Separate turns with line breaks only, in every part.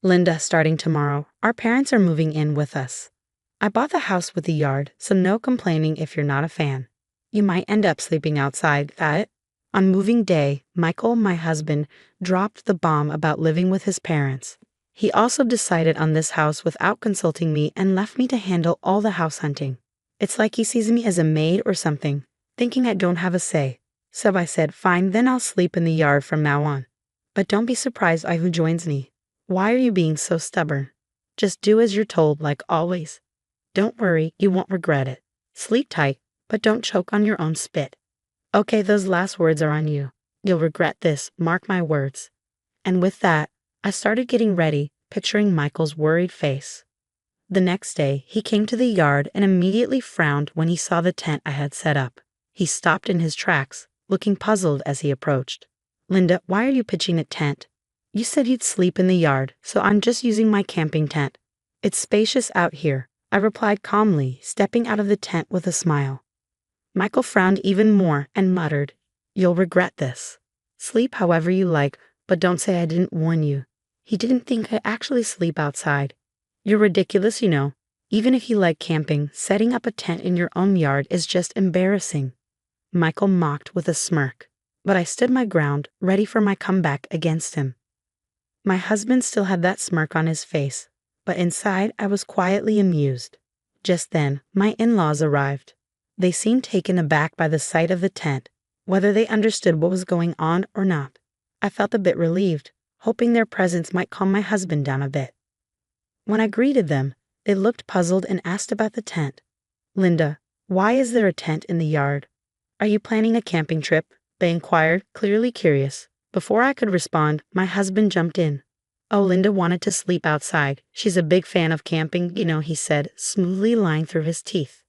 Linda, starting tomorrow, our parents are moving in with us. I bought the house with the yard, so no complaining if you're not a fan. You might end up sleeping outside, that. On moving day, Michael, my husband, dropped the bomb about living with his parents. He also decided on this house without consulting me and left me to handle all the house hunting. It's like he sees me as a maid or something, thinking I don't have a say. So I said, fine, then I'll sleep in the yard from now on. But don't be surprised who joins me. Why are you being so stubborn? Just do as you're told, like always. Don't worry, you won't regret it. Sleep tight, but don't choke on your own spit. Okay, those last words are on you. You'll regret this, mark my words. And with that, I started getting ready, picturing Michael's worried face. The next day, he came to the yard and immediately frowned when he saw the tent I had set up. He stopped in his tracks, looking puzzled as he approached. Linda, why are you pitching a tent? You said you'd sleep in the yard, so I'm just using my camping tent. It's spacious out here, I replied calmly, stepping out of the tent with a smile. Michael frowned even more and muttered, you'll regret this. Sleep however you like, but don't say I didn't warn you. He didn't think I actually sleep outside. You're ridiculous, you know. Even if you like camping, setting up a tent in your own yard is just embarrassing. Michael mocked with a smirk, but I stood my ground, ready for my comeback against him. My husband still had that smirk on his face, but inside I was quietly amused. Just then, my in-laws arrived. They seemed taken aback by the sight of the tent, whether they understood what was going on or not. I felt a bit relieved, hoping their presence might calm my husband down a bit. When I greeted them, they looked puzzled and asked about the tent. Linda, why is there a tent in the yard? Are you planning a camping trip? They inquired, clearly curious. Before I could respond, my husband jumped in. Oh, Linda wanted to sleep outside. She's a big fan of camping, you know, he said, smoothly lying through his teeth.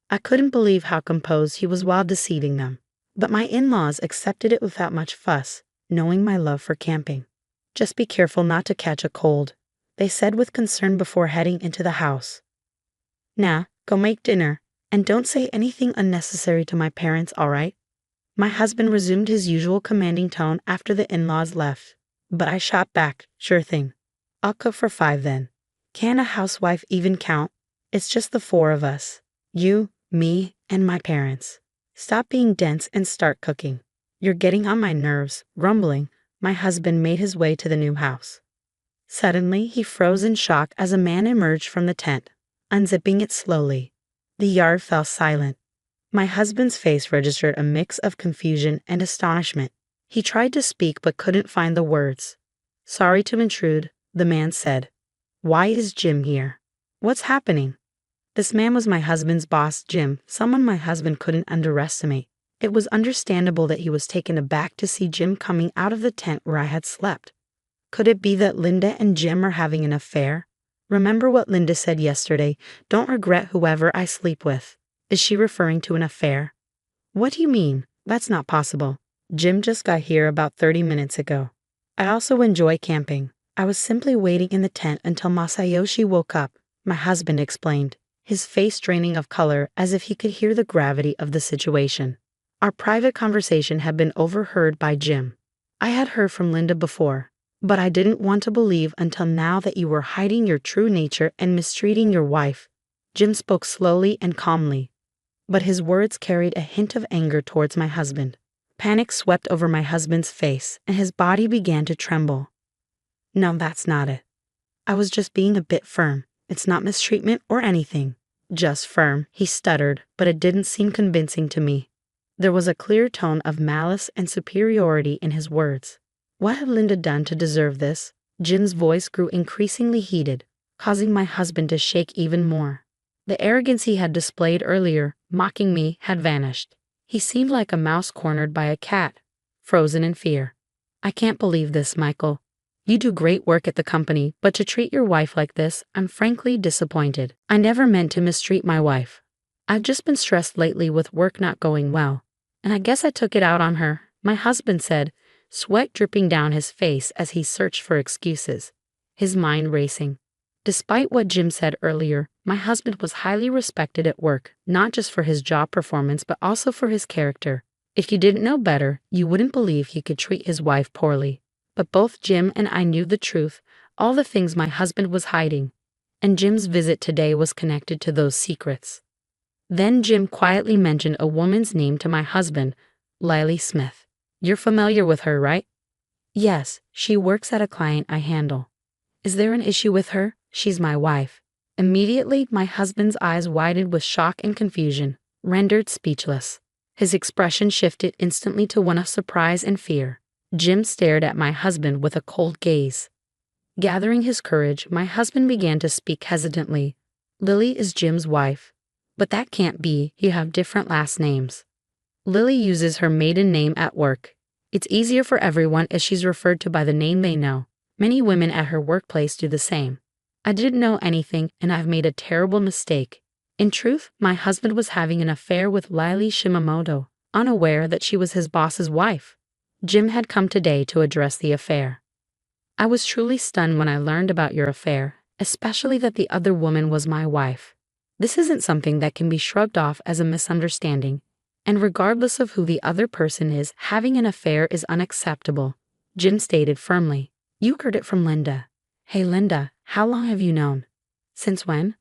I couldn't believe how composed he was while deceiving them. But my in-laws accepted it without much fuss, knowing my love for camping. Just be careful not to catch a cold, they said with concern before heading into the house. Now, go make dinner, and don't say anything unnecessary to my parents, all right? My husband resumed his usual commanding tone after the in-laws left, but I shot back, sure thing. I'll cook for 5 then. Can a housewife even count? It's just the 4 of us. You, me, and my parents. Stop being dense and start cooking. You're getting on my nerves. Grumbling, my husband made his way to the new house. Suddenly, he froze in shock as a man emerged from the tent, unzipping it slowly. The yard fell silent. My husband's face registered a mix of confusion and astonishment. He tried to speak but couldn't find the words. Sorry to intrude, the man said. Why is Jim here? What's happening? This man was my husband's boss, Jim, someone my husband couldn't underestimate. It was understandable that he was taken aback to see Jim coming out of the tent where I had slept. Could it be that Linda and Jim are having an affair? Remember what Linda said yesterday, don't regret whoever I sleep with. Is she referring to an affair? What do you mean? That's not possible. Jim just got here about 30 minutes ago. I also enjoy camping. I was simply waiting in the tent until Masayoshi woke up, my husband explained, his face draining of color as if he could hear the gravity of the situation. Our private conversation had been overheard by Jim. I had heard from Linda before, but I didn't want to believe until now that you were hiding your true nature and mistreating your wife. Jim spoke slowly and calmly, but his words carried a hint of anger towards my husband. Panic swept over my husband's face, and his body began to tremble. No, that's not it. I was just being a bit firm. It's not mistreatment or anything. Just firm, he stuttered, but it didn't seem convincing to me. There was a clear tone of malice and superiority in his words. What had Linda done to deserve this? Jim's voice grew increasingly heated, causing my husband to shake even more. The arrogance he had displayed earlier, mocking me, had vanished. He seemed like a mouse cornered by a cat, frozen in fear. I can't believe this, Michael. You do great work at the company, but to treat your wife like this, I'm frankly disappointed. I never meant to mistreat my wife. I've just been stressed lately with work not going well, and I guess I took it out on her, my husband said, sweat dripping down his face as he searched for excuses, his mind racing. Despite what Jim said earlier, my husband was highly respected at work, not just for his job performance but also for his character. If you didn't know better, you wouldn't believe he could treat his wife poorly. But both Jim and I knew the truth. all the things my husband was hiding, and Jim's visit today was connected to those secrets. Then Jim quietly mentioned a woman's name to my husband, Lily Smith. You're familiar with her, right? Yes, she works at a client I handle. Is there an issue with her? She's my wife. Immediately, my husband's eyes widened with shock and confusion, rendered speechless. His expression shifted instantly to one of surprise and fear. Jim stared at my husband with a cold gaze. Gathering his courage, my husband began to speak hesitantly. Lily is Jim's wife. But that can't be, you have different last names. Lily uses her maiden name at work. It's easier for everyone as she's referred to by the name they know. Many women at her workplace do the same. I didn't know anything, and I've made a terrible mistake. In truth, my husband was having an affair with Lily Shimamoto, unaware that she was his boss's wife. Jim had come today to address the affair. I was truly stunned when I learned about your affair, especially that the other woman was my wife. This isn't something that can be shrugged off as a misunderstanding, and regardless of who the other person is, having an affair is unacceptable, Jim stated firmly. You heard it from Linda. Hey Linda, how long have you known? Since when?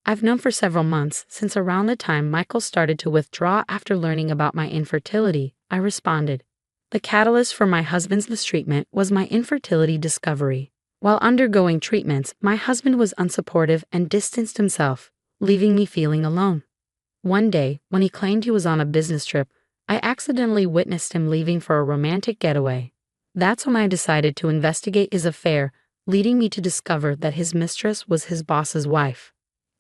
I've known for several months, since around the time Michael started to withdraw after learning about my infertility, I responded. The catalyst for my husband's mistreatment was my infertility discovery. While undergoing treatments, my husband was unsupportive and distanced himself, leaving me feeling alone. One day, when he claimed he was on a business trip, I accidentally witnessed him leaving for a romantic getaway. That's when I decided to investigate his affair, leading me to discover that his mistress was his boss's wife.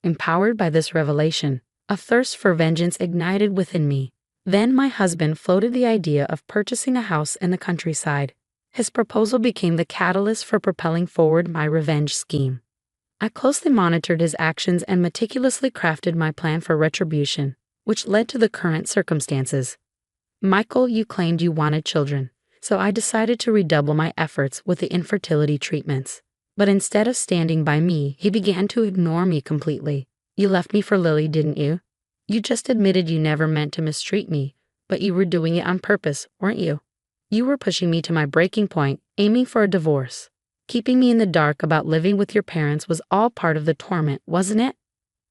Empowered by this revelation, a thirst for vengeance ignited within me. Then my husband floated the idea of purchasing a house in the countryside. His proposal became the catalyst for propelling forward my revenge scheme. I closely monitored his actions and meticulously crafted my plan for retribution, which led to the current circumstances. Michael, you claimed you wanted children, so I decided to redouble my efforts with the infertility treatments. But instead of standing by me, he began to ignore me completely. You left me for Lily, didn't you? You just admitted you never meant to mistreat me, but you were doing it on purpose, weren't you? You were pushing me to my breaking point, aiming for a divorce. Keeping me in the dark about living with your parents was all part of the torment, wasn't it?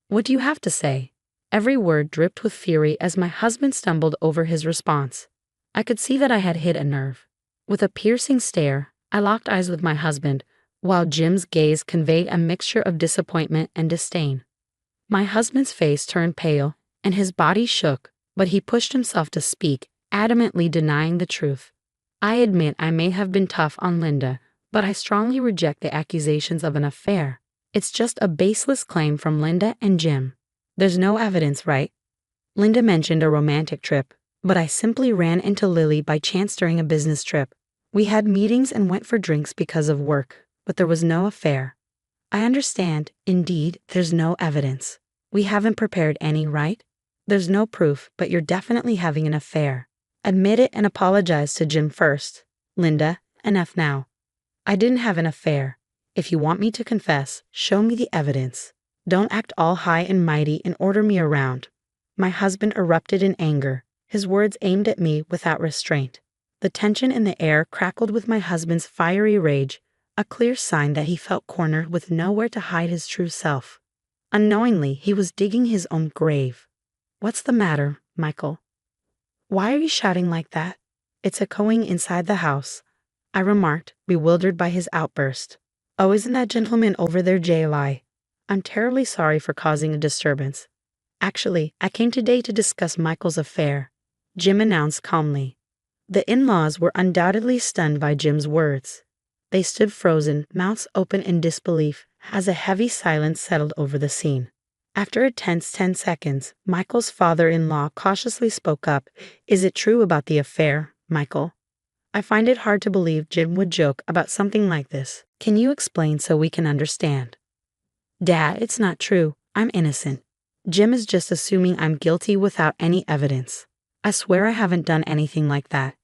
What do you have to say? Every word dripped with fury as my husband stumbled over his response. I could see that I had hit a nerve. With a piercing stare, I locked eyes with my husband, while Jim's gaze conveyed a mixture of disappointment and disdain. My husband's face turned pale, and his body shook, but he pushed himself to speak, adamantly denying the truth. I admit I may have been tough on Linda, but I strongly reject the accusations of an affair. It's just a baseless claim from Linda and Jim. There's no evidence, right? Linda mentioned a romantic trip, but I simply ran into Lily by chance during a business trip. We had meetings and went for drinks because of work, but there was no affair. I understand, indeed, there's no evidence. We haven't prepared any, right? There's no proof, but you're definitely having an affair. Admit it and apologize to Jim first. Linda, enough now. I didn't have an affair. If you want me to confess, show me the evidence. Don't act all high and mighty and order me around. My husband erupted in anger, his words aimed at me without restraint. The tension in the air crackled with my husband's fiery rage, a clear sign that he felt cornered with nowhere to hide his true self. Unknowingly, he was digging his own grave. What's the matter, Michael? Why are you shouting like that? It's echoing inside the house, I remarked, bewildered by his outburst. Oh, isn't that gentleman over there JLI? I'm terribly sorry for causing a disturbance. Actually, I came today to discuss Michael's affair, Jim announced calmly. The in-laws were undoubtedly stunned by Jim's words. They stood frozen, mouths open in disbelief, as a heavy silence settled over the scene. After a tense 10 seconds, Michael's father-in-law cautiously spoke up. Is it true about the affair, Michael? I find it hard to believe Jim would joke about something like this. Can you explain so we can understand? Dad, it's not true. I'm innocent. Jim is just assuming I'm guilty without any evidence. I swear I haven't done anything like that.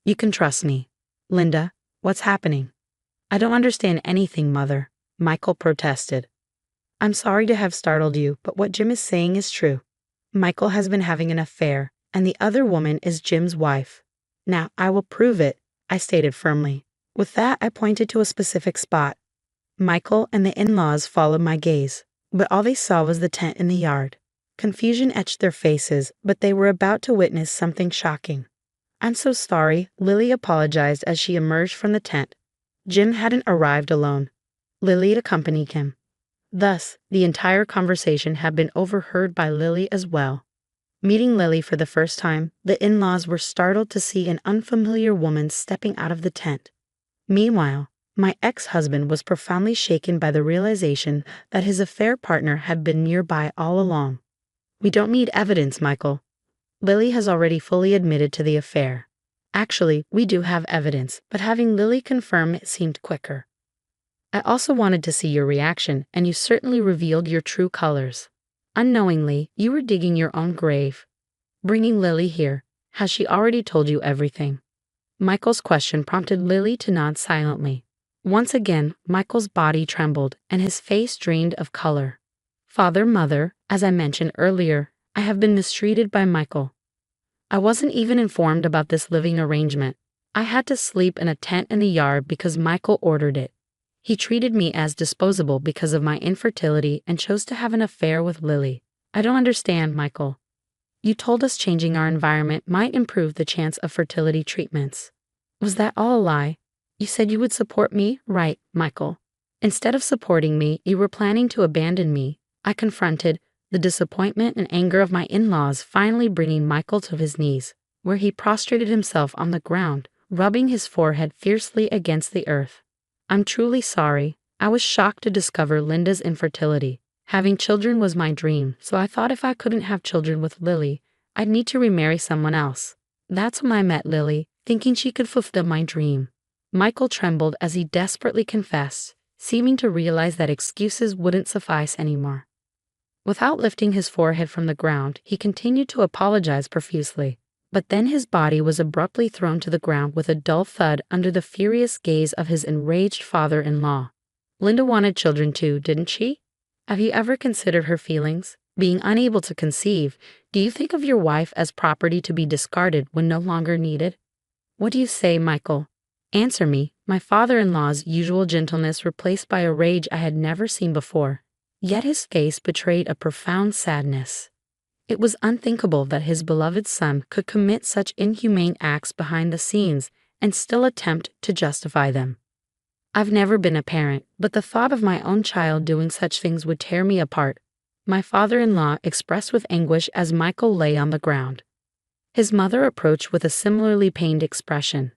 You can trust me. Linda, what's happening? I don't understand anything, Mother, Michael protested. I'm sorry to have startled you, but what Jim is saying is true. Michael has been having an affair, and the other woman is Jim's wife. Now, I will prove it, I stated firmly. With that, I pointed to a specific spot. Michael and the in-laws followed my gaze, but all they saw was the tent in the yard. Confusion etched their faces, but they were about to witness something shocking. "I'm so sorry," Lily apologized as she emerged from the tent. Jim hadn't arrived alone. Lily accompanied him. Thus, the entire conversation had been overheard by Lily as well. Meeting Lily for the first time, the in-laws were startled to see an unfamiliar woman stepping out of the tent. Meanwhile, my ex-husband was profoundly shaken by the realization that his affair partner had been nearby all along. "We don't need evidence, Michael. Lily has already fully admitted to the affair." "Actually, we do have evidence, but having Lily confirm it seemed quicker. I also wanted to see your reaction, and you certainly revealed your true colors. Unknowingly, you were digging your own grave. Bringing Lily here, has she already told you everything?" Michael's question prompted Lily to nod silently. Once again, Michael's body trembled, and his face drained of color. "Father, mother, as I mentioned earlier, I have been mistreated by Michael. I wasn't even informed about this living arrangement. I had to sleep in a tent in the yard because Michael ordered it. He treated me as disposable because of my infertility and chose to have an affair with Lily. I don't understand, Michael. You told us changing our environment might improve the chance of fertility treatments. Was that all a lie? You said you would support me, right, Michael? Instead of supporting me, you were planning to abandon me." I confronted, the disappointment and anger of my in-laws finally bringing Michael to his knees, where he prostrated himself on the ground, rubbing his forehead fiercely against the earth. "I'm truly sorry. I was shocked to discover Linda's infertility. Having children was my dream, so I thought if I couldn't have children with Lily, I'd need to remarry someone else. That's when I met Lily, thinking she could fulfill my dream." Michael trembled as he desperately confessed, seeming to realize that excuses wouldn't suffice anymore. Without lifting his forehead from the ground, he continued to apologize profusely. But then his body was abruptly thrown to the ground with a dull thud under the furious gaze of his enraged father-in-law. "Linda wanted children too, didn't she? Have you ever considered her feelings? Being unable to conceive, do you think of your wife as property to be discarded when no longer needed? What do you say, Michael? Answer me." My father-in-law's usual gentleness replaced by a rage I had never seen before. Yet his face betrayed a profound sadness. It was unthinkable that his beloved son could commit such inhumane acts behind the scenes and still attempt to justify them. "I've never been a parent, but the thought of my own child doing such things would tear me apart," my father-in-law expressed with anguish as Michael lay on the ground. His mother approached with a similarly pained expression.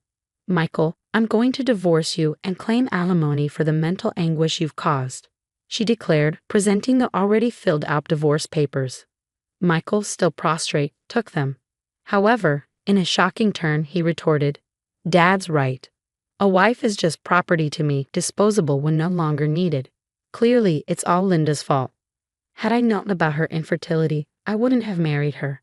"Michael, I'm going to divorce you and claim alimony for the mental anguish you've caused," she declared, presenting the already filled-out divorce papers. Michael, still prostrate, took them. However, in a shocking turn, he retorted, "Dad's right. A wife is just property to me, disposable when no longer needed. Clearly, it's all Linda's fault. Had I known about her infertility, I wouldn't have married her.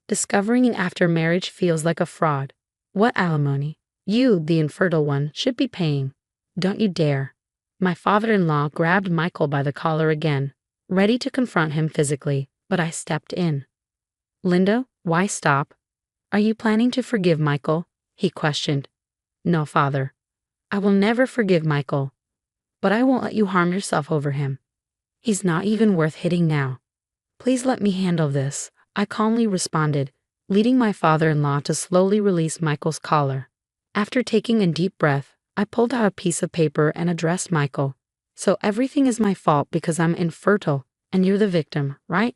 Discovering it after marriage feels like a fraud. What alimony? You, the infertile one, should be paying. Don't you dare." My father-in-law grabbed Michael by the collar again, ready to confront him physically, but I stepped in. "Linda, why stop? Are you planning to forgive Michael?" he questioned. "No, father. I will never forgive Michael. But I won't let you harm yourself over him. He's not even worth hitting now. Please let me handle this," I calmly responded, leading my father-in-law to slowly release Michael's collar. After taking a deep breath, I pulled out a piece of paper and addressed Michael. "So everything is my fault because I'm infertile, and you're the victim, right?"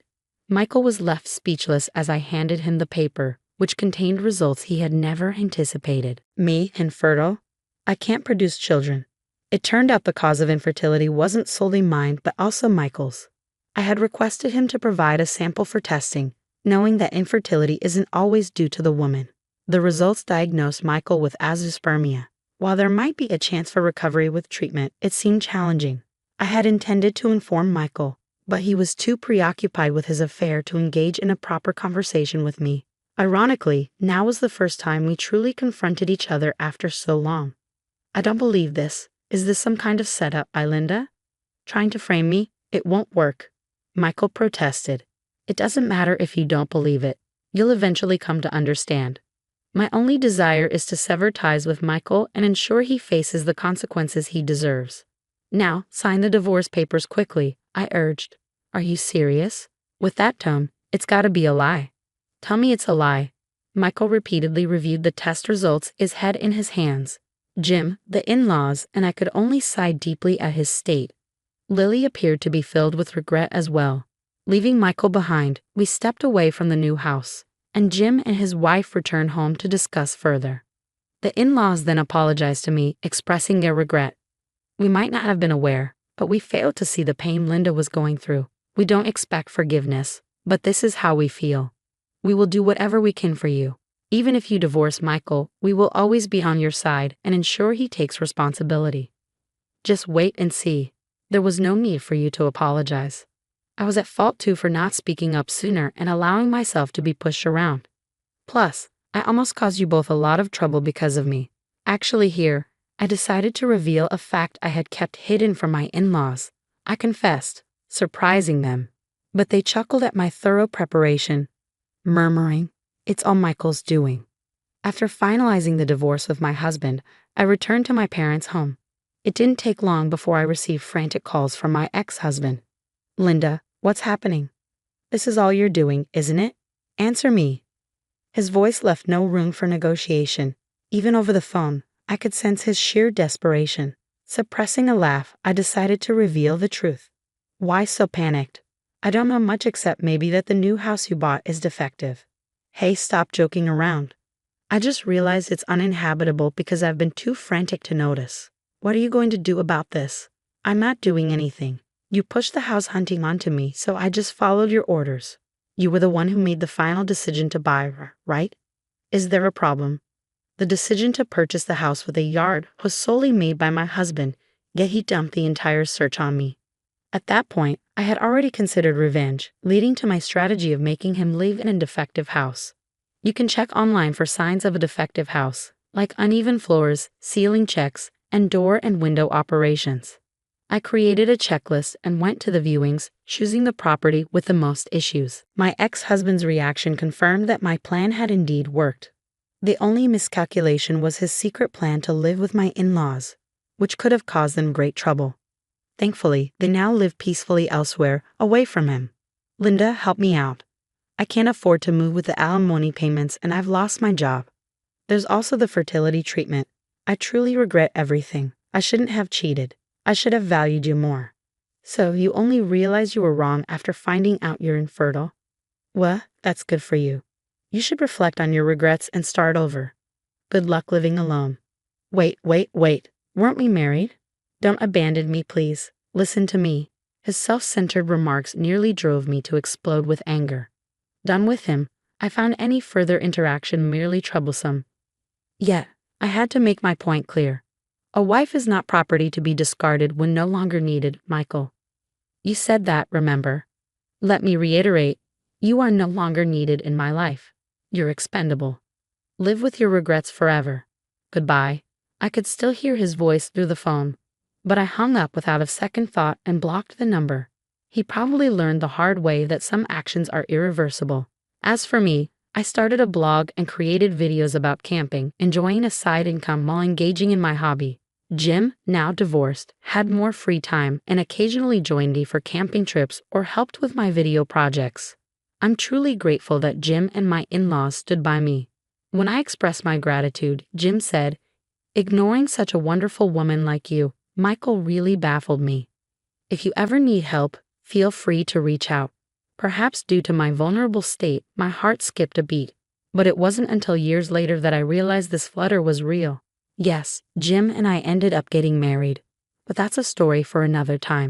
Michael was left speechless as I handed him the paper, which contained results he had never anticipated. "Me, infertile? I can't produce children." It turned out the cause of infertility wasn't solely mine, but also Michael's. I had requested him to provide a sample for testing, knowing that infertility isn't always due to the woman. The results diagnosed Michael with azoospermia. While there might be a chance for recovery with treatment, it seemed challenging. I had intended to inform Michael, but he was too preoccupied with his affair to engage in a proper conversation with me. Ironically, now was the first time we truly confronted each other after so long. "I don't believe this. Is this some kind of setup by Linda? Trying to frame me? It won't work," Michael protested. "It doesn't matter if you don't believe it. You'll eventually come to understand. My only desire is to sever ties with Michael and ensure he faces the consequences he deserves. Now, sign the divorce papers quickly, I urged. Are you serious? With that tone, it's gotta be a lie. Tell me it's a lie. Michael repeatedly reviewed the test results, his head in his hands. Jim, the in-laws, and I could only sigh deeply at his state. Lily appeared to be filled with regret as well. Leaving Michael behind, we stepped away from the new house, and Jim and his wife returned home to discuss further. The in-laws then apologized to me, expressing their regret. We might not have been aware, but we failed to see the pain Linda was going through. We don't expect forgiveness, but this is how we feel. We will do whatever we can for you. Even if you divorce Michael, we will always be on your side and ensure he takes responsibility. Just wait and see. There was no need for you to apologize. I was at fault too for not speaking up sooner and allowing myself to be pushed around. Plus, I almost caused you both a lot of trouble because of me. Actually here, I decided to reveal a fact I had kept hidden from my in-laws. I confessed, surprising them. But they chuckled at my thorough preparation, murmuring, "It's all Michael's doing." After finalizing the divorce with my husband, I returned to my parents' home. It didn't take long before I received frantic calls from my ex-husband. "Linda, what's happening? This is all you're doing, isn't it? Answer me." His voice left no room for negotiation. Even over the phone, I could sense his sheer desperation. Suppressing a laugh, I decided to reveal the truth. "Why so panicked? I don't know much except maybe that the new house you bought is defective." "Hey, stop joking around. I just realized it's uninhabitable because I've been too frantic to notice. What are you going to do about this?" "I'm not doing anything. You pushed the house hunting onto me, so I just followed your orders. You were the one who made the final decision to buy her, right? Is there a problem?" The decision to purchase the house with a yard was solely made by my husband, yet he dumped the entire search on me. At that point, I had already considered revenge, leading to my strategy of making him live in a defective house. You can check online for signs of a defective house, like uneven floors, ceiling checks, and door and window operations. I created a checklist and went to the viewings, choosing the property with the most issues. My ex-husband's reaction confirmed that my plan had indeed worked. The only miscalculation was his secret plan to live with my in-laws, which could have caused them great trouble. Thankfully, they now live peacefully elsewhere, away from him. "Linda, help me out. I can't afford to move with the alimony payments and I've lost my job. There's also the fertility treatment. I truly regret everything. I shouldn't have cheated. I should have valued you more." "So you only realized you were wrong after finding out you're infertile? Well, that's good for you. You should reflect on your regrets and start over. Good luck living alone." Wait. Weren't we married? Don't abandon me, please. Listen to me." His self-centered remarks nearly drove me to explode with anger. Done with him, I found any further interaction merely troublesome. Yet, I had to make my point clear. A wife is not property to be discarded when no longer needed, Michael. You said that, remember? Let me reiterate, you are no longer needed in my life. You're expendable. Live with your regrets forever. Goodbye. I could still hear his voice through the phone, but I hung up without a second thought and blocked the number. He probably learned the hard way that some actions are irreversible. As for me, I started a blog and created videos about camping, enjoying a side income while engaging in my hobby. Jim, now divorced, had more free time and occasionally joined me for camping trips or helped with my video projects. I'm truly grateful that Jim and my in-laws stood by me. When I expressed my gratitude, Jim said, "Ignoring such a wonderful woman like you, Michael, really baffled me. If you ever need help, feel free to reach out." Perhaps due to my vulnerable state, my heart skipped a beat, but it wasn't until years later that I realized this flutter was real. Yes, Jim and I ended up getting married, but that's a story for another time.